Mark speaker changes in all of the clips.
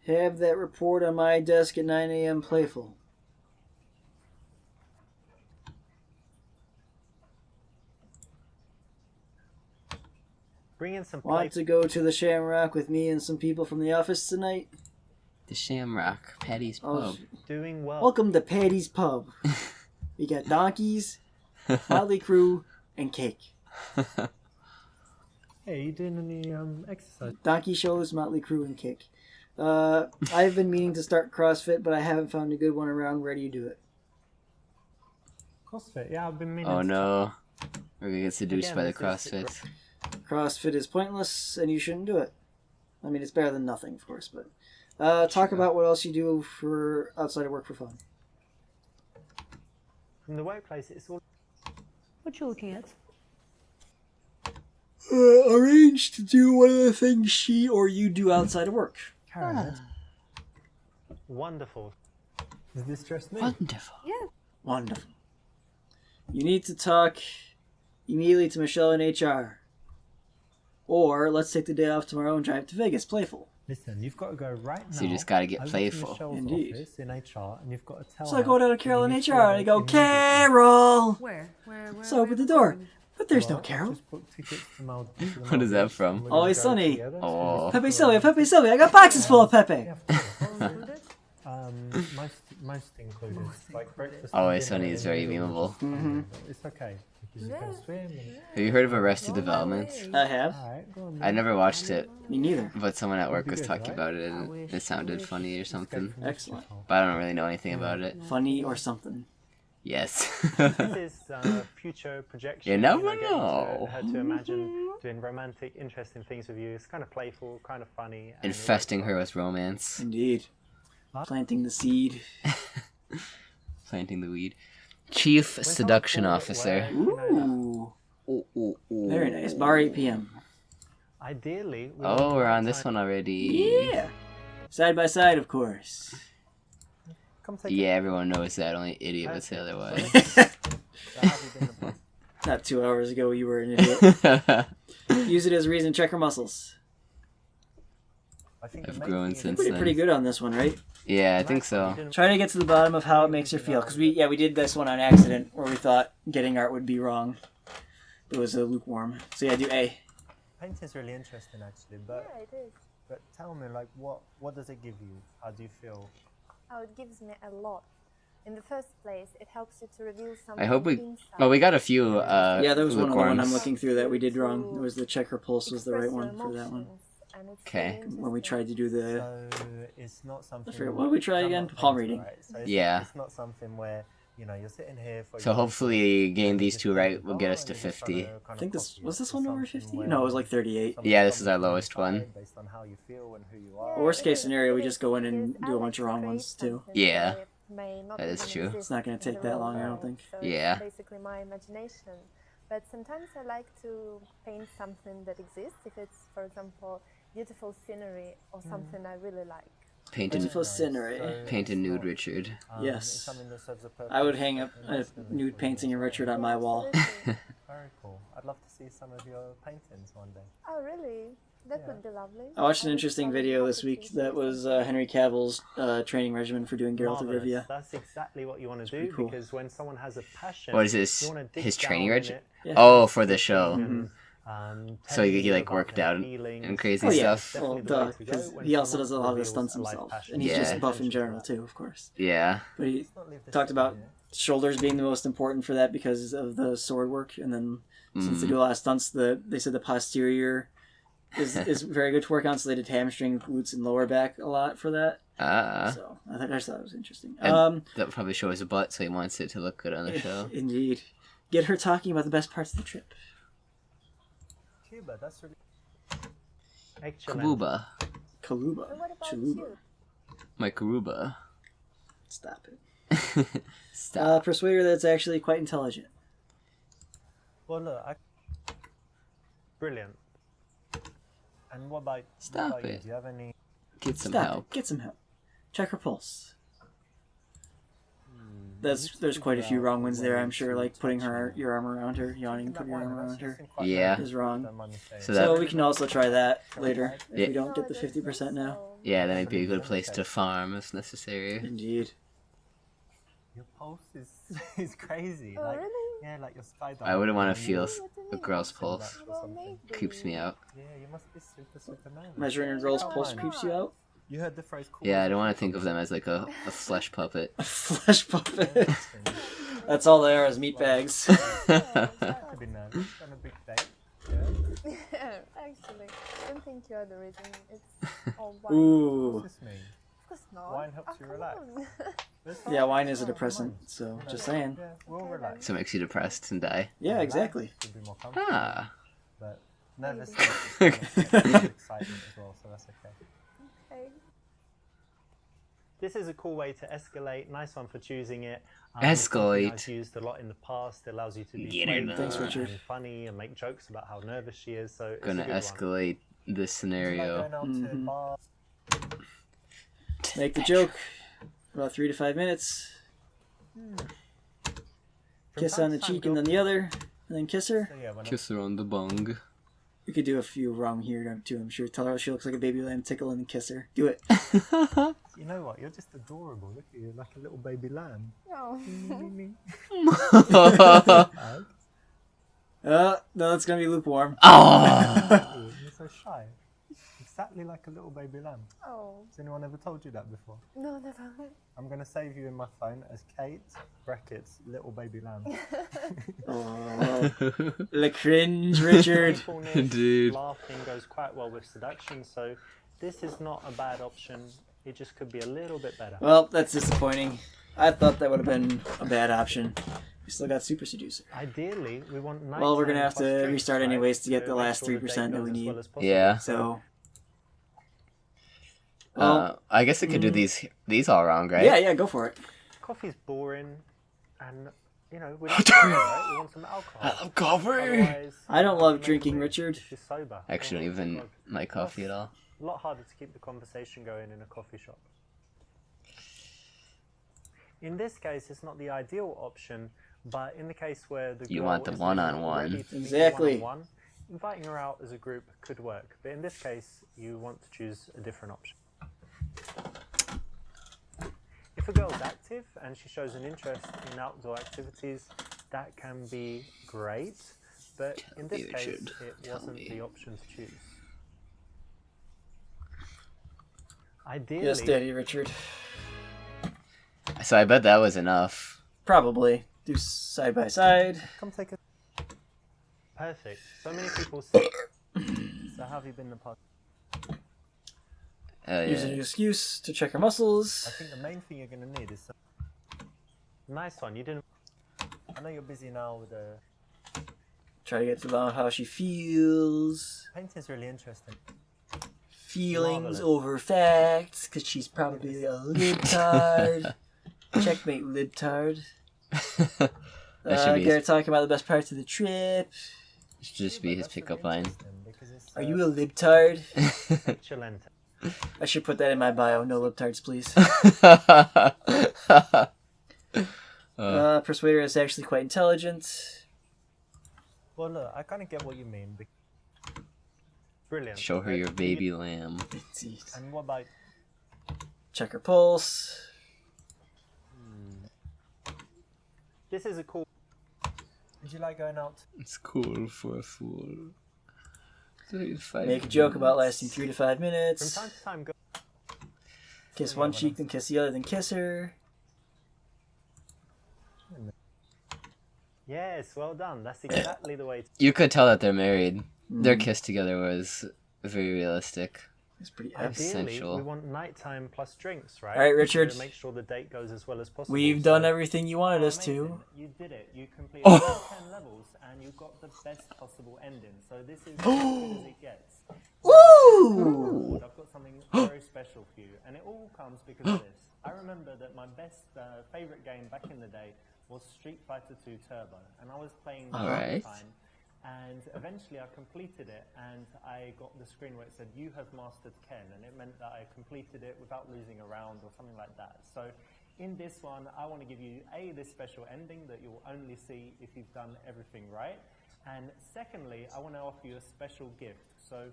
Speaker 1: Have that report on my desk at 9 a.m. Playful.
Speaker 2: Bring in some
Speaker 1: Want to go to the Shamrock with me and some people from the office tonight?
Speaker 3: The Shamrock, Patty's Pub.
Speaker 2: Doing well.
Speaker 1: Welcome to Patty's Pub. We got donkeys, motley crew, and cake.
Speaker 2: Hey, you doing any exercise?
Speaker 1: Donkey shows, motley crew, and cake. I've been meaning to start CrossFit, but I haven't found a good one around. Where do you do it?
Speaker 2: CrossFit, yeah, I've been meaning
Speaker 3: Oh
Speaker 2: to
Speaker 3: no. We're gonna get seduced
Speaker 2: Again,
Speaker 3: by the
Speaker 2: this is-
Speaker 3: CrossFit.
Speaker 1: CrossFit is pointless, and you shouldn't do it. I mean, it's better than nothing, of course, but... talk about what else you do for outside of work for fun.
Speaker 2: From the workplace, it's all...
Speaker 4: What you looking at?
Speaker 1: Arrange to do one of the things she or you do outside of work.
Speaker 2: Karen, wonderful. Is this just me?
Speaker 3: Wonderful.
Speaker 4: Yeah.
Speaker 1: Wonderful. You need to talk immediately to Michelle in HR. Or let's take the day off tomorrow and drive to Vegas. Playful.
Speaker 2: Listen, you've got to go right now.
Speaker 3: So you just gotta get
Speaker 2: over to
Speaker 3: playful.
Speaker 2: Michelle's
Speaker 1: Indeed.
Speaker 2: office in HR, and you've got to tell
Speaker 1: So
Speaker 2: her
Speaker 1: I go down to
Speaker 2: you
Speaker 1: Carol in
Speaker 2: need to
Speaker 1: HR and I go,
Speaker 2: immediately.
Speaker 1: Carol!
Speaker 4: Where?
Speaker 1: So open the door. But there's no
Speaker 2: Well,
Speaker 1: Carol.
Speaker 2: just booked tickets to to the
Speaker 3: What is that
Speaker 2: Maldives,
Speaker 3: from?
Speaker 2: and we're gonna
Speaker 1: Always
Speaker 2: go
Speaker 1: Sunny.
Speaker 2: together, so
Speaker 3: Oh.
Speaker 2: just-
Speaker 1: Pepe Sylvia. I got boxes full of Pepe.
Speaker 2: Yeah, of course. Most included. Like breakfast. and
Speaker 3: Always
Speaker 2: dinner
Speaker 3: Sunny is
Speaker 2: in the
Speaker 3: very
Speaker 2: middle,
Speaker 3: memeable.
Speaker 2: just unbelievable. It's okay because you can swim. And...
Speaker 3: Have you heard of Arrested Development?
Speaker 1: I have.
Speaker 2: All right, go on.
Speaker 3: I never watched it,
Speaker 1: Me neither.
Speaker 3: but someone at work
Speaker 2: Be
Speaker 3: was
Speaker 2: good,
Speaker 3: talking
Speaker 2: right?
Speaker 3: about it and it sounded funny or something.
Speaker 1: Excellent.
Speaker 3: But I don't really know anything about it.
Speaker 1: Funny or something.
Speaker 3: Yes.
Speaker 2: This is future projection.
Speaker 3: You never
Speaker 2: getting
Speaker 3: know.
Speaker 2: her to imagine doing romantic, interesting things with you. It's kind of playful, kind of funny. And
Speaker 3: Infesting her with romance.
Speaker 1: Indeed. Planting the seed.
Speaker 3: Planting the weed. Chief Seduction Officer.
Speaker 1: Ooh.
Speaker 3: Ooh, ooh, ooh.
Speaker 1: Very nice. Bar 8 p.m.
Speaker 2: Ideally. we
Speaker 3: Oh,
Speaker 2: want
Speaker 3: we're
Speaker 2: to
Speaker 3: on
Speaker 2: have
Speaker 3: this
Speaker 2: time-
Speaker 3: one already.
Speaker 1: Yeah. Side by side, of course.
Speaker 2: Come take
Speaker 3: Yeah, everyone knows that. Only an idiot would say otherwise.
Speaker 2: So have you been the-
Speaker 1: Not 2 hours ago, you were an idiot. Use it as a reason to check her muscles.
Speaker 2: I think
Speaker 3: I've
Speaker 2: the main
Speaker 3: grown
Speaker 2: thing is
Speaker 3: since
Speaker 1: Pretty,
Speaker 3: then.
Speaker 1: pretty good on this one, right?
Speaker 3: Yeah, I think so.
Speaker 1: Try to get to the bottom of how it makes her feel, because we did this one on accident, where we thought getting art would be wrong. It was a lukewarm. So yeah, do A.
Speaker 2: Painting's really interesting, actually. But
Speaker 5: Yeah, it is.
Speaker 2: but tell me, like, what does it give you? How do you feel?
Speaker 5: Oh, it gives me a lot. In the first place, it helps you to reveal something
Speaker 3: I hope we.
Speaker 5: inside.
Speaker 3: Well, we got a few.
Speaker 1: Yeah, there was one other one I'm
Speaker 3: lukewarms.
Speaker 1: looking through that we did wrong. It was the check her pulse was the right
Speaker 5: Express
Speaker 1: one
Speaker 5: your
Speaker 1: for that one.
Speaker 5: emotions, and it's
Speaker 3: Okay.
Speaker 5: really
Speaker 1: When we tried to do the...
Speaker 2: So it's not something.
Speaker 1: forget, what did we try
Speaker 2: I'm
Speaker 1: again?
Speaker 2: not
Speaker 1: Palm
Speaker 2: painter,
Speaker 1: reading.
Speaker 2: right? So it's,
Speaker 3: Yeah.
Speaker 2: It's not something where you're sitting here for.
Speaker 3: So hopefully getting these two right will get us to 50.
Speaker 1: I think this... Was this one over 50? No, it was like 38.
Speaker 3: Yeah, this is our lowest one.
Speaker 2: Based on how you feel and who you
Speaker 5: Yeah,
Speaker 2: are.
Speaker 1: Worst
Speaker 5: it
Speaker 1: case
Speaker 5: is,
Speaker 1: scenario,
Speaker 5: it
Speaker 1: we
Speaker 5: is,
Speaker 1: just go in and
Speaker 5: because
Speaker 1: do a
Speaker 5: I
Speaker 1: bunch of
Speaker 5: like to
Speaker 1: wrong
Speaker 5: create
Speaker 1: ones, too.
Speaker 5: something
Speaker 3: Yeah.
Speaker 5: that may not
Speaker 3: That is
Speaker 5: even
Speaker 3: true.
Speaker 5: exist
Speaker 1: It's not gonna
Speaker 5: in
Speaker 1: take
Speaker 5: the
Speaker 1: that
Speaker 5: real
Speaker 1: long, I don't
Speaker 5: world,
Speaker 1: think.
Speaker 5: so
Speaker 3: Yeah.
Speaker 5: It's basically my imagination. But sometimes I like to paint something that exists. If it's, for example, beautiful scenery or something I really like.
Speaker 3: Paint a,
Speaker 1: Beautiful scenery.
Speaker 3: paint a nude Richard.
Speaker 1: Yes.
Speaker 2: It's something that serves a purpose
Speaker 1: I would hang up a
Speaker 2: emotionally
Speaker 1: nude
Speaker 2: for you
Speaker 1: painting of
Speaker 2: as well.
Speaker 1: Richard on my wall.
Speaker 5: Absolutely.
Speaker 2: Very cool. I'd love to see some of your paintings one day.
Speaker 5: Oh, really? That
Speaker 2: Yeah.
Speaker 5: would be lovely.
Speaker 1: I watched an
Speaker 5: would
Speaker 1: interesting
Speaker 5: probably
Speaker 1: video
Speaker 5: happy
Speaker 1: this week
Speaker 5: to
Speaker 1: that
Speaker 5: do
Speaker 1: was
Speaker 5: something.
Speaker 1: Henry Cavill's training regimen for doing Geralt of
Speaker 2: Marvelous.
Speaker 1: Rivia.
Speaker 2: That's exactly what you want to
Speaker 1: pretty
Speaker 2: do
Speaker 1: cool.
Speaker 2: because when someone has a passion,
Speaker 3: What is this?
Speaker 2: you wanna dig
Speaker 3: His
Speaker 2: down
Speaker 3: training
Speaker 2: in
Speaker 3: reg?
Speaker 2: it,
Speaker 1: Yeah.
Speaker 3: Oh, for the show.
Speaker 2: and,
Speaker 3: So
Speaker 2: tell
Speaker 3: he
Speaker 2: you
Speaker 3: like
Speaker 2: about
Speaker 3: worked
Speaker 2: their
Speaker 3: out and
Speaker 2: feelings.
Speaker 3: crazy
Speaker 1: Oh yeah,
Speaker 3: stuff.
Speaker 1: well,
Speaker 2: Definitely the way
Speaker 1: duh,
Speaker 2: to go
Speaker 1: because
Speaker 2: when
Speaker 1: he also
Speaker 2: someone
Speaker 1: does a lot of the
Speaker 2: reveals
Speaker 1: stunts
Speaker 2: a life
Speaker 1: himself,
Speaker 2: passion.
Speaker 1: and he's
Speaker 3: Yeah.
Speaker 1: just buff in general too, of course.
Speaker 3: Yeah.
Speaker 1: But he
Speaker 2: Let's not leave this
Speaker 1: talked about
Speaker 2: here.
Speaker 1: shoulders being the most important for that because of the sword work, and then since they do a lot of stunts, they said the posterior is very good to work on, so they did hamstring, glutes, and lower back a lot for that. So I just thought it was interesting.
Speaker 3: And that probably shows a butt, so he wants it to look good on the show.
Speaker 1: Indeed, get her talking about the best parts of the trip.
Speaker 2: Cuba, that's really excellent.
Speaker 3: Kabuba.
Speaker 1: Kaluba,
Speaker 5: And what about
Speaker 1: Chaluba.
Speaker 5: you?
Speaker 3: My Karuba.
Speaker 1: Stop it.
Speaker 3: Stop.
Speaker 1: Persuade her that it's actually quite intelligent.
Speaker 2: Well, look, brilliant. And what about,
Speaker 3: Stop
Speaker 2: what about you?
Speaker 3: it.
Speaker 2: Do you have any?
Speaker 3: Get some
Speaker 1: Stop
Speaker 3: help.
Speaker 1: it. Get some help. Check her pulse. there's quite a few wrong ones there. I'm sure, like putting your arm around her, yawning, putting your arm around her
Speaker 3: Yeah.
Speaker 1: is wrong.
Speaker 3: So
Speaker 1: So
Speaker 3: that
Speaker 1: we can also try that later if
Speaker 3: Yeah.
Speaker 1: we don't get the 50% now.
Speaker 3: yeah, that might be a good place to farm if necessary.
Speaker 1: Indeed.
Speaker 2: Your pulse is crazy.
Speaker 5: Oh,
Speaker 2: Like,
Speaker 5: really?
Speaker 2: yeah, like your skydiving.
Speaker 3: I wouldn't want to
Speaker 2: and
Speaker 3: feel
Speaker 2: you-
Speaker 3: a girl's pulse.
Speaker 5: Well, maybe.
Speaker 3: Creeps me out.
Speaker 2: Yeah, you must be super nervous.
Speaker 1: Measuring a girl's
Speaker 5: Oh,
Speaker 1: pulse
Speaker 5: my
Speaker 1: creeps you
Speaker 5: God.
Speaker 1: out.
Speaker 2: You heard the phrase. Cool
Speaker 3: Yeah, I
Speaker 2: as a
Speaker 3: don't want to
Speaker 2: cucumber.
Speaker 3: think of them as like a flesh puppet.
Speaker 1: A flesh puppet. That's all they are is meat bags.
Speaker 2: Could be nervous on a big date. Yeah.
Speaker 5: Yeah, actually, I don't think you're the reason. It's all wine.
Speaker 1: Ooh.
Speaker 2: What's this mean?
Speaker 5: Of course not.
Speaker 2: Wine helps you
Speaker 5: come
Speaker 2: relax.
Speaker 5: on.
Speaker 2: There's
Speaker 1: Yeah,
Speaker 2: some-
Speaker 1: wine is a depressant, so just saying.
Speaker 2: Yeah, we'll relax.
Speaker 3: So it makes you depressed and die.
Speaker 1: Yeah, exactly.
Speaker 2: Could be more comfortable,
Speaker 3: Ah.
Speaker 2: but nervousness is kind of excitement as well, so that's okay.
Speaker 5: Okay.
Speaker 2: This is a cool way to escalate. Nice one for choosing it.
Speaker 3: Escalate.
Speaker 2: It's used a lot in the past. It allows you to be
Speaker 3: Get
Speaker 2: playful
Speaker 3: it.
Speaker 1: Thanks, Richard.
Speaker 2: and funny and make jokes about how nervous she is. So it's
Speaker 3: Gonna
Speaker 2: a good one.
Speaker 3: escalate this scenario.
Speaker 1: Mhm. Make the joke. About 3 to 5 minutes. Kiss on the cheek and then the other, and then kiss her.
Speaker 3: Kiss her on the bung.
Speaker 1: We could do a few wrong here too, I'm sure. Tell her she looks like a baby lamb, tickle and then kiss her. Do it.
Speaker 2: You know what? You're just adorable. Look at you, like a little baby lamb.
Speaker 5: No.
Speaker 1: No, that's gonna be lukewarm.
Speaker 3: Oh!
Speaker 2: You're so shy. Exactly like a little baby lamb.
Speaker 5: Oh.
Speaker 2: Has anyone ever told you that before?
Speaker 5: No, never.
Speaker 2: I'm going to save you in my phone as Kate, brackets, little baby lamb.
Speaker 1: Oh, the cringe, Richard.
Speaker 2: Playfulness,
Speaker 3: Dude.
Speaker 2: laughing goes quite well with seduction, so this is not a bad option. It just could be a little bit better.
Speaker 1: Well, that's disappointing. I thought that would have been a bad option. We still got Super Seducer.
Speaker 2: Ideally, we want
Speaker 1: Well, we're gonna have
Speaker 2: nighttime
Speaker 1: to
Speaker 2: plus drinks,
Speaker 1: restart
Speaker 2: right?
Speaker 1: anyways to get the
Speaker 2: make
Speaker 1: last
Speaker 2: sure
Speaker 1: 3%
Speaker 2: date
Speaker 1: that we
Speaker 2: goes as
Speaker 1: need.
Speaker 2: well as possible.
Speaker 3: Yeah.
Speaker 1: So,
Speaker 3: I guess I could do these all wrong, right?
Speaker 1: yeah, go for it.
Speaker 2: Coffee's boring, and you know we don't right? We want some alcohol.
Speaker 3: Coffee!
Speaker 2: Otherwise,
Speaker 1: I don't love
Speaker 2: maybe
Speaker 1: drinking,
Speaker 2: we're
Speaker 1: Richard.
Speaker 2: just sober.
Speaker 3: I actually don't even like coffee at all.
Speaker 2: A lot harder to keep the conversation going in a coffee shop. In this case, it's not the ideal option, but in the case where the
Speaker 3: You
Speaker 2: girl
Speaker 3: want the
Speaker 2: is
Speaker 3: one-on-one.
Speaker 2: ready to meet
Speaker 1: Exactly.
Speaker 2: one-on-one, inviting her out as a group could work. But in this case, you want to choose a different option. If a girl's active and she shows an interest in outdoor activities, that can be great. But in this
Speaker 3: You
Speaker 2: case,
Speaker 3: should
Speaker 2: it
Speaker 3: tell
Speaker 2: wasn't
Speaker 3: me.
Speaker 2: the option to choose. Ideally,
Speaker 1: Yes, Daddy Richard.
Speaker 3: So I bet that was enough.
Speaker 1: Probably. Do side by side.
Speaker 2: come take a. Perfect. So many people say. So how have you been in the past?
Speaker 1: Use
Speaker 3: Yeah.
Speaker 1: an excuse to check her muscles.
Speaker 2: I think the main thing you're going to need is some... Nice one. You didn't... I know you're busy now with the...
Speaker 1: Try to get to know how she feels.
Speaker 2: Painting's really interesting.
Speaker 1: Feelings
Speaker 2: Marvelous.
Speaker 1: over facts, because she's probably a libtard. Checkmate, libtard.
Speaker 3: That should be
Speaker 1: Garrett talking about the best parts of the trip.
Speaker 3: should just be his pickup line.
Speaker 1: Are you a libtard?
Speaker 2: Excellent.
Speaker 1: I should put that in my bio. No libtards, please. Persuader is actually quite intelligent.
Speaker 2: Well, look, I kind of get what you mean. Brilliant.
Speaker 3: Show her your baby lamb.
Speaker 1: Let's see.
Speaker 2: And what about...
Speaker 1: Check her pulse.
Speaker 2: This is a cool... Would you like going out?
Speaker 3: It's cool for a fool. 35
Speaker 1: Make a joke about lasting 3 to 5
Speaker 2: From
Speaker 1: minutes.
Speaker 2: time to time, go...
Speaker 1: Kiss one cheek, then kiss the other, then kiss her.
Speaker 2: Yes, well done. That's exactly the way to...
Speaker 3: You could tell that they're married. Their kiss together was very realistic.
Speaker 1: It's pretty epic.
Speaker 2: Ideally,
Speaker 3: Essential.
Speaker 2: we want nighttime plus drinks, right?
Speaker 1: All right, Richard.
Speaker 2: To make sure the date goes as well as possible.
Speaker 1: We've
Speaker 2: so-
Speaker 1: done everything you wanted us
Speaker 2: Amazing.
Speaker 1: to.
Speaker 2: You did it. You completed
Speaker 3: Oh.
Speaker 2: all 10 levels and you got the best possible ending. So this is as good as it gets.
Speaker 1: Woo!
Speaker 2: I've got something very special for you, and it all comes because of this. I remember that my best favorite game back in the day was Street Fighter 2 Turbo, and I was playing the
Speaker 3: Alright.
Speaker 2: time, and eventually I completed it, and I got the screen where it said, "You have mastered Ken," and it meant that I completed it without losing a round or something like that. So in this one, I want to give you this special ending that you'll only see if you've done everything right. And secondly, I want to offer you a special gift. So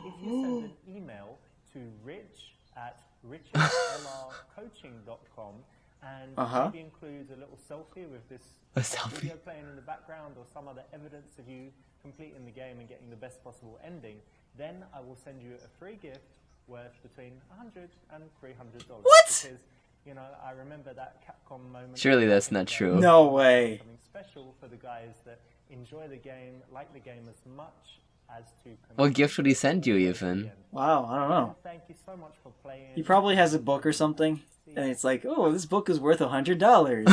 Speaker 2: if you send an email to rich@richardlrcoaching.com and maybe include a little selfie with this video playing in the background or some other evidence of you completing the game and getting the best possible ending, then I will send you a free gift worth between $100 and $300.
Speaker 1: What?
Speaker 2: Because, you know, I remember that Capcom moment.
Speaker 3: Surely that's not true.
Speaker 1: No way.
Speaker 2: Something special for the guys that enjoy the game, like the game as much as to...
Speaker 3: What gift would he send you even?
Speaker 1: Wow, I don't know.
Speaker 2: Thank you so much for playing.
Speaker 1: He probably has a book or something, and it's like, oh, this book is worth $100.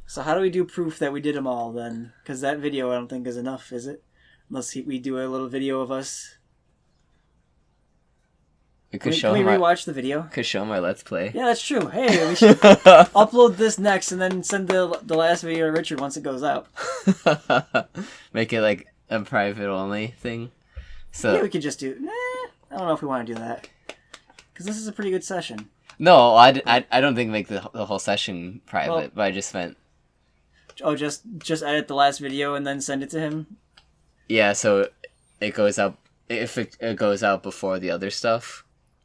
Speaker 1: So how do we do proof that we did them all then? Because that video I don't think is enough, is it? Unless we do a little video of us.
Speaker 3: We
Speaker 1: Can
Speaker 3: could
Speaker 1: we,
Speaker 3: show
Speaker 1: can we
Speaker 3: him our,
Speaker 1: rewatch the video?
Speaker 3: could show him our Let's Play.
Speaker 1: Yeah, that's true. Hey, we should upload this next and then send the last video to Richard once it goes out.
Speaker 3: Make it like a private only thing. So
Speaker 1: Yeah, we could just do... Nah, I don't know if we want to do that. Because this is a pretty good session.
Speaker 3: no, I don't think make the whole session private,
Speaker 1: Well-
Speaker 3: but I just meant
Speaker 1: Oh, just edit the last video and then send it to him?
Speaker 3: yeah. So it goes up if it goes out before the other stuff.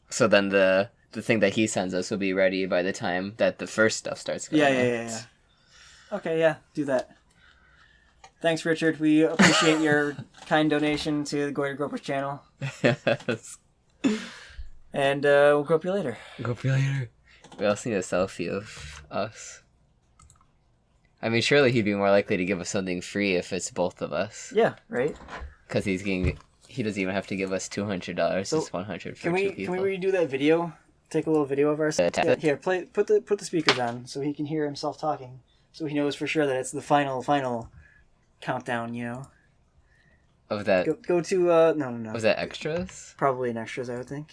Speaker 3: So then the thing that he sends us will be ready by the time that the first stuff starts going
Speaker 1: Yeah.
Speaker 3: out.
Speaker 1: Okay, yeah, do that. Thanks, Richard. We appreciate your kind donation to the Goiter Gropers channel.
Speaker 3: Yes.
Speaker 1: And we'll grope you later.
Speaker 3: Go for later. We also need a selfie of us. I mean, surely he'd be more likely to give us something free if it's both of us.
Speaker 1: Yeah, right?
Speaker 3: Because he doesn't even have to give us $200.
Speaker 1: So,
Speaker 3: It's $100 for
Speaker 1: Can
Speaker 3: two
Speaker 1: we
Speaker 3: people.
Speaker 1: redo that video? Take a little video of ourselves.
Speaker 3: tap it.
Speaker 1: Here, put the speakers on so he can hear himself talking. So he knows for sure that it's the final countdown, you know?
Speaker 3: Of that,
Speaker 1: Go to, no.
Speaker 3: was that extras?
Speaker 1: Probably in extras, I would think.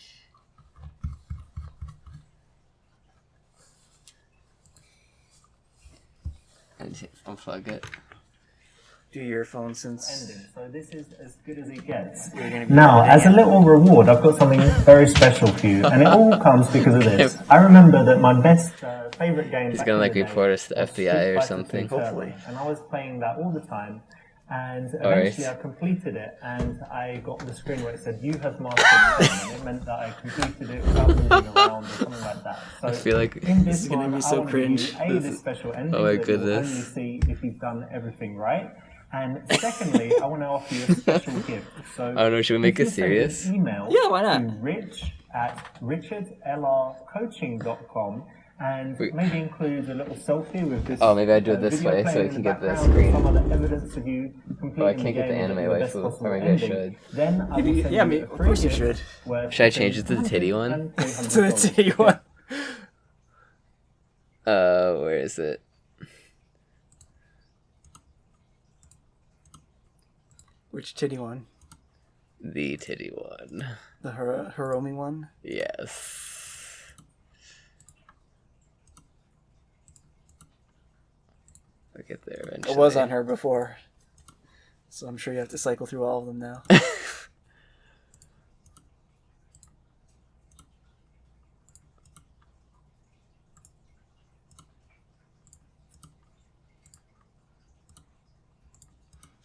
Speaker 3: And unplug it.
Speaker 1: Do your phone since...
Speaker 2: ending. So this is as good as it gets.
Speaker 1: You're gonna be
Speaker 2: Now, as a
Speaker 1: editing it.
Speaker 2: little reward, I've got something very special for you, and it all comes because of this. I remember that my best favorite game.
Speaker 3: He's
Speaker 2: back
Speaker 3: gonna
Speaker 2: in
Speaker 3: like
Speaker 2: the day
Speaker 3: report us to
Speaker 2: was
Speaker 3: FBI
Speaker 2: Street
Speaker 3: or
Speaker 2: Fighter
Speaker 3: something.
Speaker 2: 2 Turbo,
Speaker 1: Hopefully.
Speaker 2: And I was playing that all the time, and
Speaker 3: Alright.
Speaker 2: eventually I completed it, and I got the screen where it said "You have mastered the game," and it meant that I completed it without moving around or something like that. So
Speaker 3: I feel like
Speaker 2: in this
Speaker 1: is gonna
Speaker 2: one,
Speaker 1: be so
Speaker 2: I want to give you
Speaker 1: cringe.
Speaker 2: this special ending
Speaker 3: Oh my
Speaker 2: that you'll
Speaker 3: goodness.
Speaker 2: only see if you've done everything right. And secondly, I want to offer you a special gift. So
Speaker 3: I don't know, should we make
Speaker 2: if
Speaker 3: it
Speaker 2: you send
Speaker 3: serious?
Speaker 2: an email
Speaker 1: Yeah, why not?
Speaker 2: to rich@richardlrcoaching.com and maybe include a little selfie with this.
Speaker 3: Oh, maybe I do it this
Speaker 2: video
Speaker 3: way
Speaker 2: playing
Speaker 3: so we
Speaker 2: in
Speaker 3: can
Speaker 2: the
Speaker 3: get the
Speaker 2: background,
Speaker 3: screen.
Speaker 2: Some other evidence of you completing
Speaker 3: Oh, I can't
Speaker 2: the
Speaker 3: get the
Speaker 2: game and
Speaker 3: anime
Speaker 2: getting the best
Speaker 3: waifu.
Speaker 2: possible
Speaker 3: Or maybe I
Speaker 2: ending.
Speaker 3: should.
Speaker 2: Then I will send
Speaker 1: Yeah,
Speaker 2: you
Speaker 1: of
Speaker 2: a free
Speaker 1: course you
Speaker 2: gift
Speaker 1: should.
Speaker 2: worth
Speaker 3: Should I change it to the titty one?
Speaker 2: $100 and
Speaker 1: To the
Speaker 2: $300.
Speaker 1: titty one.
Speaker 3: Where is it?
Speaker 1: Which titty one?
Speaker 3: The titty one.
Speaker 1: The Hiromi one?
Speaker 3: Yes. I'll get there eventually.
Speaker 1: It was on her before. So I'm sure you have to cycle through all of them now.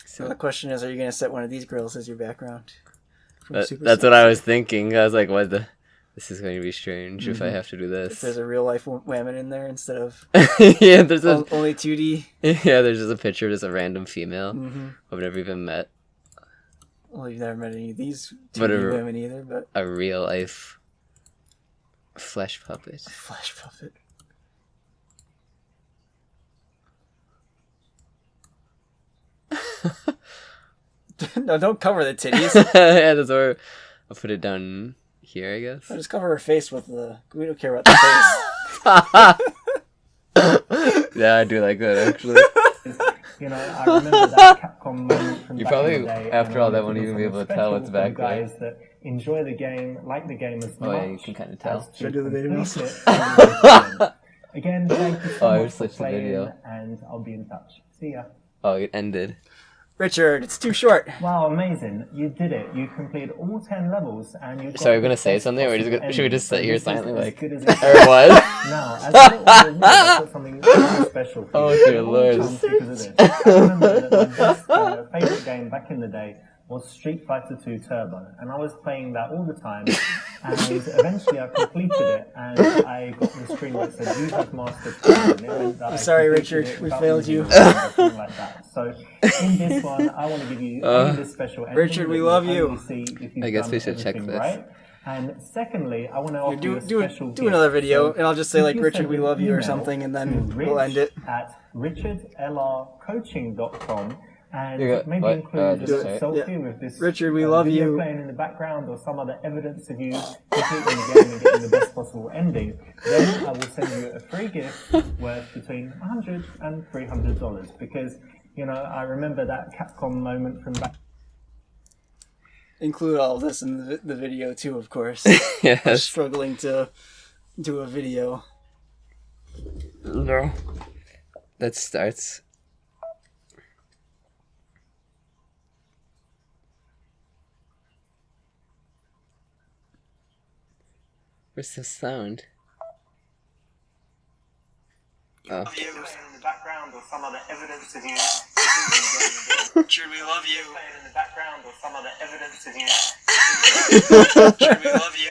Speaker 1: So the question is, are you going to set one of these girls as your background? From Super
Speaker 3: That's
Speaker 1: Saiyan?
Speaker 3: what I was thinking. I was like, what the... This is going to be strange if I have to do
Speaker 1: If
Speaker 3: this.
Speaker 1: there's a real life woman in there instead of
Speaker 3: Yeah, there's a...
Speaker 1: only 2D.
Speaker 3: Yeah, there's just a picture of just a random female
Speaker 1: Mm-hmm.
Speaker 3: I've never even met.
Speaker 1: Well, you've never met any of these 2D
Speaker 3: Whatever.
Speaker 1: women either, but
Speaker 3: A real life flesh puppet.
Speaker 1: flash puppet. No, don't cover the titties.
Speaker 3: Yeah, that's where I'll put it down here, I guess.
Speaker 1: Just cover her face with the. We don't care about the face.
Speaker 3: Yeah, I do like that actually.
Speaker 2: You know, I remember that Capcom moment from
Speaker 3: You
Speaker 2: back in
Speaker 3: probably,
Speaker 2: the day,
Speaker 3: after
Speaker 2: and
Speaker 3: all that,
Speaker 2: I
Speaker 3: won't
Speaker 2: think
Speaker 3: even
Speaker 2: it's
Speaker 3: be able to
Speaker 2: something
Speaker 3: tell what's
Speaker 2: special for
Speaker 3: back there.
Speaker 2: guys that enjoy the game, like the game as
Speaker 3: Oh,
Speaker 2: much
Speaker 3: yeah, you can kind of tell.
Speaker 2: as to
Speaker 1: Should I do the video?
Speaker 2: complete it and enjoy it. Again, thank you
Speaker 3: Oh,
Speaker 2: so
Speaker 3: I
Speaker 2: much for
Speaker 3: switched the
Speaker 2: playing,
Speaker 3: video.
Speaker 2: and I'll be in touch. See ya.
Speaker 3: Oh, it ended.
Speaker 1: Richard, it's too short.
Speaker 2: Wow, amazing. You did it. You completed all 10 levels and you got
Speaker 3: So are we gonna
Speaker 2: the
Speaker 3: say
Speaker 2: best
Speaker 3: something, or
Speaker 2: possible
Speaker 3: should we just sit
Speaker 2: ending.
Speaker 3: here
Speaker 2: So this is
Speaker 3: silently,
Speaker 2: as
Speaker 3: like,
Speaker 2: good as
Speaker 3: or
Speaker 2: it gets.
Speaker 3: what?
Speaker 2: Now, as a little bit of news, I've got something really special for you.
Speaker 3: Oh,
Speaker 2: You're
Speaker 3: dear
Speaker 2: all
Speaker 3: Lord.
Speaker 2: chums because of this. I remember that my best favourite game back in the day was Street Fighter 2 Turbo, and I was playing that all the time, and eventually I completed it, and I got the screen that said, "You have mastered 2," and it meant that
Speaker 1: I'm sorry,
Speaker 2: completed
Speaker 1: Richard,
Speaker 2: it
Speaker 1: we
Speaker 2: without
Speaker 1: failed
Speaker 2: losing
Speaker 1: you.
Speaker 2: a round or something like that. So, in this one, I want to give you this special ending.
Speaker 1: Richard, we
Speaker 2: that
Speaker 1: love
Speaker 2: you'll
Speaker 1: you.
Speaker 2: only see if you've
Speaker 3: I guess
Speaker 2: done
Speaker 3: we should check
Speaker 2: everything
Speaker 3: this.
Speaker 2: right. And secondly, I want to offer you a special
Speaker 1: Do another
Speaker 2: gift.
Speaker 1: video,
Speaker 2: So
Speaker 1: and I'll just say,
Speaker 2: if
Speaker 1: like,
Speaker 2: you
Speaker 1: Richard,
Speaker 2: send
Speaker 1: we
Speaker 2: an
Speaker 1: love you, or
Speaker 2: email
Speaker 1: something, and
Speaker 2: to
Speaker 1: then we'll end it.
Speaker 2: rich@richardlrcoaching.com and
Speaker 3: You got-
Speaker 2: maybe
Speaker 3: what?
Speaker 2: include a
Speaker 3: Just
Speaker 2: little
Speaker 3: say it.
Speaker 2: selfie
Speaker 1: Yeah.
Speaker 2: with this
Speaker 1: Richard, we love
Speaker 2: video
Speaker 1: you.
Speaker 2: playing in the background or some other evidence of you completing the game and getting the best possible ending, then I will send you a free gift worth between $100 and $300 because, you know, I remember that Capcom moment from back.
Speaker 1: Include all of this in the video, too, of course. I'm
Speaker 3: Yes.
Speaker 1: struggling to do a video.
Speaker 3: No. That starts. Where's the sound? Oh.
Speaker 2: In the background or some other evidence of you.
Speaker 1: Richard, we love you.
Speaker 2: In the background or some other evidence of you.
Speaker 1: Richard, we love you.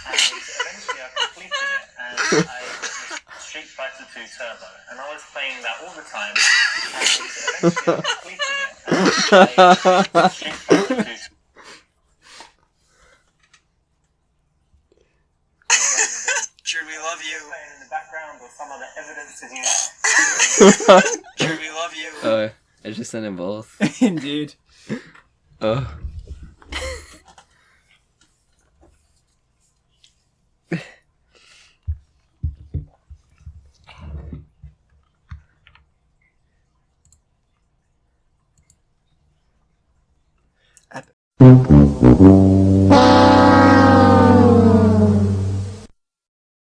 Speaker 2: And eventually I completed it and I was Street Fighter 2 Turbo and I was playing that all the time and eventually I completed it and I was Street Fighter 2
Speaker 1: Richard, we love you.
Speaker 2: playing in the background or some other evidence of you.
Speaker 1: Richard, we love you.
Speaker 3: I just sent them both.
Speaker 1: Indeed.
Speaker 3: Oh.
Speaker 1: App.